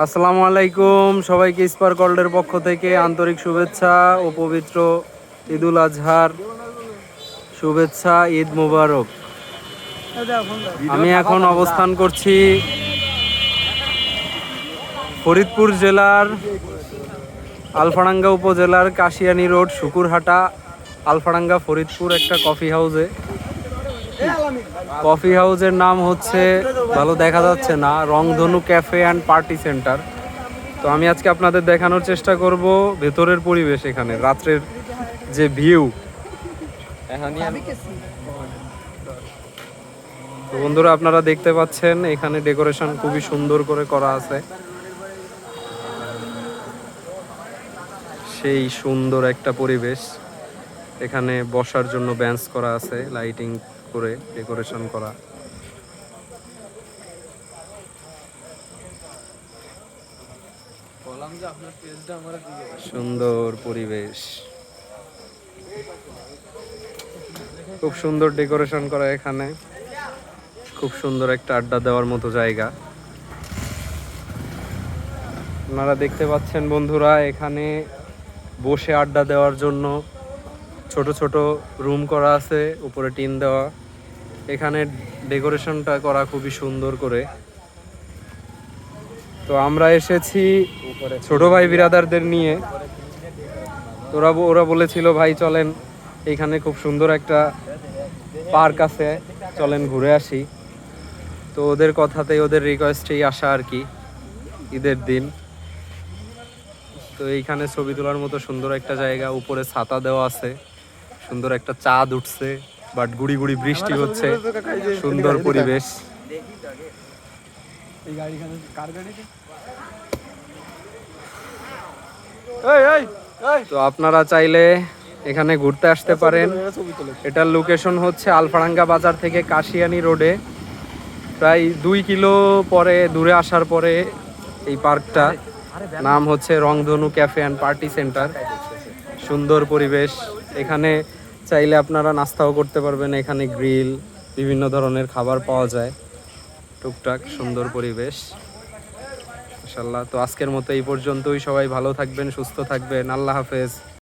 আসসালামু আলাইকুম, সবাইকে স্পার্ক ওয়ার্ল্ডের পক্ষ থেকে আন্তরিক শুভেচ্ছা ও পবিত্র ঈদুল আজহার শুভেচ্ছা। ঈদ মুবারক। আমি এখন অবস্থান করছি ফরিদপুর জেলার আলফাডাঙ্গা উপজেলার কাশিয়ানী রোড, শুকুরহাটা, আলফাডাঙ্গা, ফরিদপুর একটা কফি হাউসে। কফি হাউসের নাম হচ্ছে, ভালো দেখা যাচ্ছে না, রংধনু ক্যাফে অ্যান্ড পার্টি সেন্টার। তো আমি আজকে আপনাদের দেখানোর চেষ্টা করব ভেতরের পরিবেশ, এখানে রাত্রের যে ভিউ। তো বন্ধুরা, আপনারা দেখতে পাচ্ছেন এখানে ডেকোরেশন খুবই সুন্দর করে করা আছে। সেই সুন্দর একটা পরিবেশ। এখানে বসার জন্য বেঞ্চ করা আছে, লাইটিং করে ডেকোরেশন করা। সুন্দর পরিবেশ, খুব সুন্দর ডেকোরেশন করা। এখানে খুব সুন্দর একটা আড্ডা দেওয়ার মতো জায়গা। আপনারা দেখতে পাচ্ছেন বন্ধুরা, এখানে বসে আড্ডা দেওয়ার জন্য ছোট ছোট রুম করা আছে, উপরে টিন দেওয়া। এখানে ডেকোরেশনটা করা খুবই সুন্দর করে। তো আমরা এসেছি ছোট ভাই বিরাদারদের নিয়ে। ওরা বলেছিল, ভাই চলেন, এখানে খুব সুন্দর একটা পার্ক আছে, চলেন ঘুরে আসি। তো ওদের কথাতেই, ওদের রিকোয়েস্টেই আসা আর কি, ঈদের দিন। তো এইখানে ছবি তোলার মতো সুন্দর একটা জায়গা, উপরে ছাতা দেওয়া আছে, সুন্দর একটা চাঁদ উঠছে, বাট গুড়ি গুড়ি বৃষ্টি হচ্ছে, সুন্দর পরিবেশ। তো আপনারা চাইলে এখানে ঘুরতে আসতে পারেন। এটার লোকেশন হচ্ছে আলফাডাঙ্গা বাজার থেকে কাশিয়ানী রোডে, প্রায় 2 কিলো পরে দূরে আসার পরে এই পার্কটা। নাম হচ্ছে রংধনু ক্যাফে অ্যান্ড পার্টি সেন্টার। সুন্দর পরিবেশ। এখানে চাইলে আপনারা নাস্তাও করতে পারবেন। এখানে গ্রিল, বিভিন্ন ধরনের খাবার পাওয়া যায়, টুকটাক। সুন্দর পরিবেশ ইনশাআল্লাহ। তো আজকের মতো এই পর্যন্তই। সবাই ভালো থাকবেন, সুস্থ থাকবেন। আল্লাহ হাফেজ।